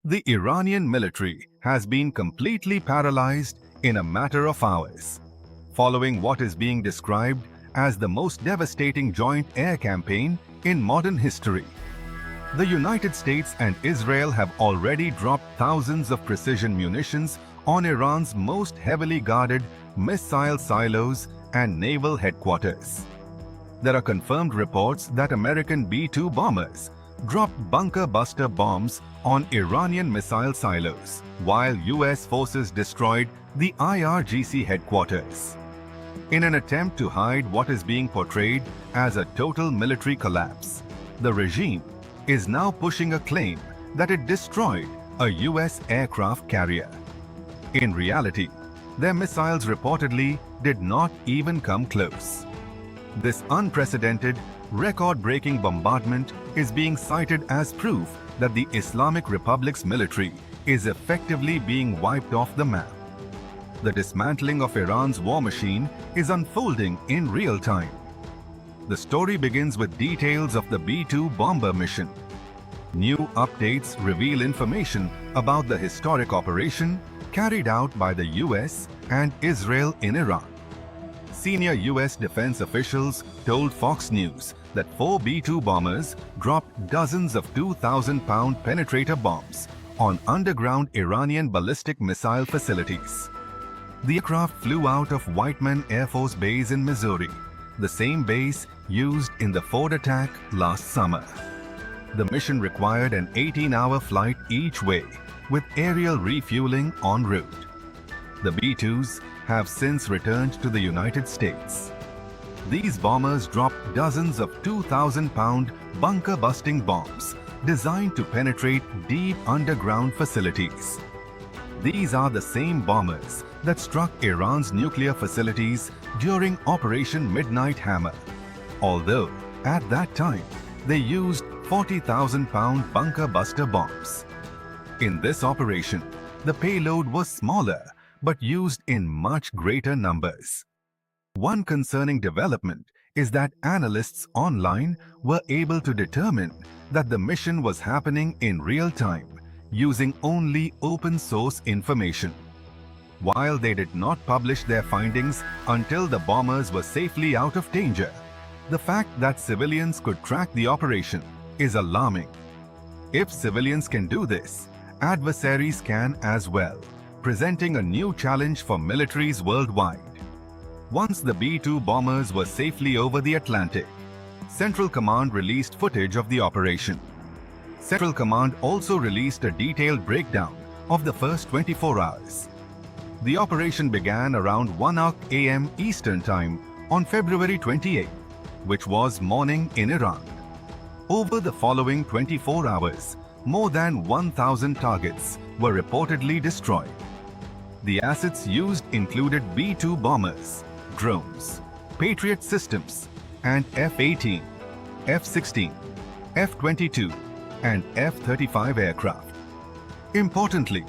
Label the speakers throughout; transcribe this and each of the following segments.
Speaker 1: The Iranian military has been completely paralyzed in a matter of hours, following what is being described as the most devastating joint air campaign in modern history. The United States and Israel have already dropped thousands of precision munitions on Iran's most heavily guarded missile silos and naval headquarters. There are confirmed reports that American B-2 bombers dropped bunker-buster bombs on Iranian missile silos, while US forces destroyed the IRGC headquarters. In an attempt to hide what is being portrayed as a total military collapse, the regime is now pushing a claim that it destroyed a US aircraft carrier. In reality, their missiles reportedly did not even come close. This unprecedented, record-breaking bombardment is being cited as proof that the Islamic Republic's military is effectively being wiped off the map. The dismantling of Iran's war machine is unfolding in real time. The story begins with details of the B-2 bomber mission. New updates reveal information about the historic operation carried out by the US and Israel in Iran. Senior US defense officials told Fox News that 4 B-2 bombers dropped dozens of 2,000-pound penetrator bombs on underground Iranian ballistic missile facilities. The aircraft flew out of Whiteman Air Force Base in Missouri, the same base used in the Ford attack last summer. The mission required an 18-hour flight each way, with aerial refueling en route. The B-2s have since returned to the United States. These bombers dropped dozens of 2,000-pound bunker-busting bombs designed to penetrate deep underground facilities. These are the same bombers that struck Iran's nuclear facilities during Operation Midnight Hammer, although at that time they used 40,000-pound bunker-buster bombs. In this operation, the payload was smaller but used in much greater numbers. One concerning development is that analysts online were able to determine that the mission was happening in real time using only open-source information. While they did not publish their findings until the bombers were safely out of danger, the fact that civilians could track the operation is alarming. If civilians can do this, adversaries can as well, presenting a new challenge for militaries worldwide. Once the B-2 bombers were safely over the Atlantic, Central Command released footage of the operation. Central Command also released a detailed breakdown of the first 24 hours. The operation began around 1 a.m. Eastern Time on February 28, which was morning in Iran. Over the following 24 hours, more than 1,000 targets were reportedly destroyed. The assets used included B-2 bombers, drones, Patriot systems, and F-18, F-16, F-22, and F-35 aircraft. Importantly,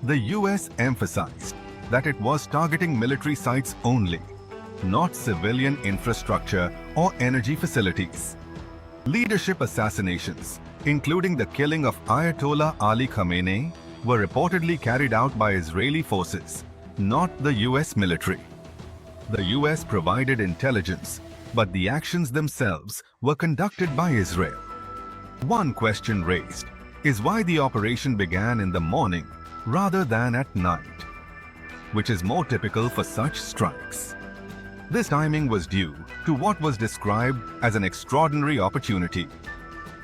Speaker 1: the US emphasized that it was targeting military sites only, not civilian infrastructure or energy facilities. Leadership assassinations, including the killing of Ayatollah Ali Khamenei, were reportedly carried out by Israeli forces, not the US military. The US provided intelligence, but the actions themselves were conducted by Israel. One question raised is why the operation began in the morning rather than at night, which is more typical for such strikes. This timing was due to what was described as an extraordinary opportunity.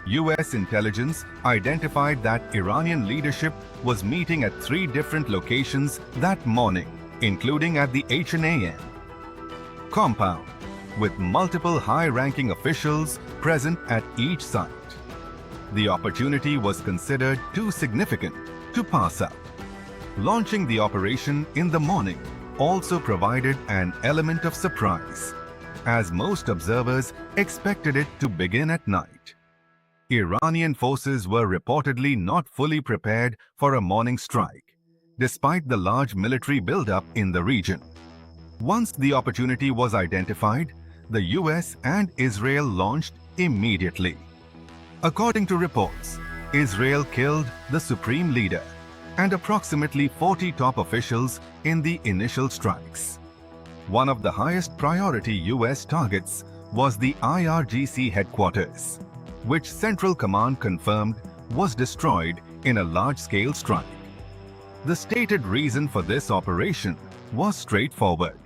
Speaker 1: US intelligence identified that Iranian leadership was meeting at 3 different locations that morning, including at the HNAN compound, with multiple high-ranking officials present at each site. The opportunity was considered too significant to pass up. Launching the operation in the morning also provided an element of surprise, as most observers expected it to begin at night. Iranian forces were reportedly not fully prepared for a morning strike, despite the large military buildup in the region. Once the opportunity was identified, the US and Israel launched immediately. According to reports, Israel killed the supreme leader and approximately 40 top officials in the initial strikes. One of the highest priority US targets was the IRGC headquarters, which Central Command confirmed was destroyed in a large-scale strike. The stated reason for this operation was straightforward: